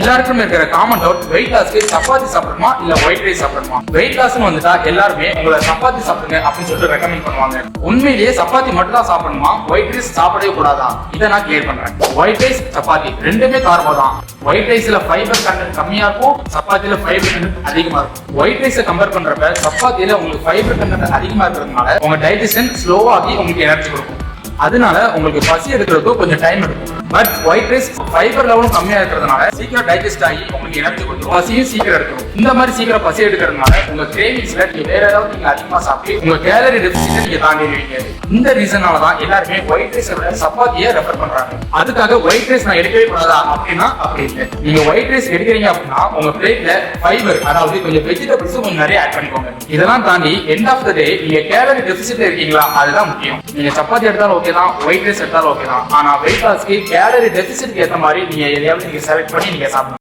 எல்லாருக்கும் இருக்கிற common doubt wait லாஸ்க்கு chapati சாப்பிடணுமா இல்ல ஒயிட் ரைஸ் சாப்பிடணுமா? வெயிட் லாஸ்னு வந்துட்டா எல்லாருமே உங்களை சப்பாத்தி சாப்பிடுங்க அப்படின்னு சொல்லிட்டு ரெக்கமெண்ட் பண்ணுவாங்க. உண்மையிலேயே சப்பாத்தி மட்டும் தான் சாப்பிடணுமா, ஒயிட் ரைஸ் சாப்பிடவே கூடாதா? இதை நான் கிளியர் பண்றேன். ஒயிட் ரைஸ் சப்பாத்தி ரெண்டுமே கார்போ தான். ஒயிட் ரைஸ்ல ஃபைபர் கண்டென்ட் கம்மியா இருக்கும், சப்பாத்தில ஃபைபர் கண்டென்ட் அதிகமா இருக்கும். ஒயிட் ரைஸை கம்பேர் பண்றப்ப சப்பாத்தில உங்களுக்கு ஃபைபர் கண்டென்ட் அதிகமா இருக்கிறதுனால உங்க டைஜஷன் ஸ்லோவாகி உங்களுக்கு எனர்ஜி கொடுக்கும். அதனால உங்களுக்கு பசி எடுக்கிறதுக்கு கொஞ்சம் டைம் எடுக்கும். பட் ஒயிட் ரைஸ் ஃபைபர் லெவலும் கம்மியா இருக்கிறதுனால சீக்கிரம் டைஜஸ்ட் ஆகி உங்களுக்கு எனர்ஜி கொடுக்கும், பசியும் சீக்கிரம் எடுக்கும். இந்த மாதிரி சீக்கிரம் பசி எடுக்கிறதுனால உங்க கிரேவிங்ஸ்ல நீங்க வேற ஏதாவது நீங்க அதிகமா சாப்பிட்டு உங்க கேலரி டெபிசிட்டை நீங்க தாண்டிடுவீங்க. இந்த ரீசனால தான் எல்லாருமே ஒயிட் ரைஸ் விட சப்பாத்தியை ரெஃபர் பண்றாங்க. அதுக்காக ஒயிட் ரைஸ் நான் எடுக்கவே கூடாதா அப்படின்னா அப்படி இல்லை. நீங்க ஒயிட் ரைஸ் எடுக்கிறீங்க அப்படின்னா உங்க பிளேட்ல ஃபைபர், அதாவது கொஞ்சம் வெஜிடபிள்ஸ் கொஞ்சம் நிறைய ஆட் பண்ணிக்கோங்க. இதெல்லாம் தாண்டி எண்ட் ஆஃப் த டே நீங்க கேலரி டெபிசிட்ல இருக்கீங்களா அதுதான் முக்கியம். நீங்க சப்பாத்தி எடுத்தாலும் ஓகே தான், ஒயிட் ரைஸ் எடுத்தாலும் ஓகே தான். ஆனா வெயிட் லாஸ்க்கு கேலரி டெபிசிட்க்கு ஏற்ற மாதிரி நீங்க எதையாவது நீங்க செலக்ட் பண்ணி நீங்க சாப்பிடணும்.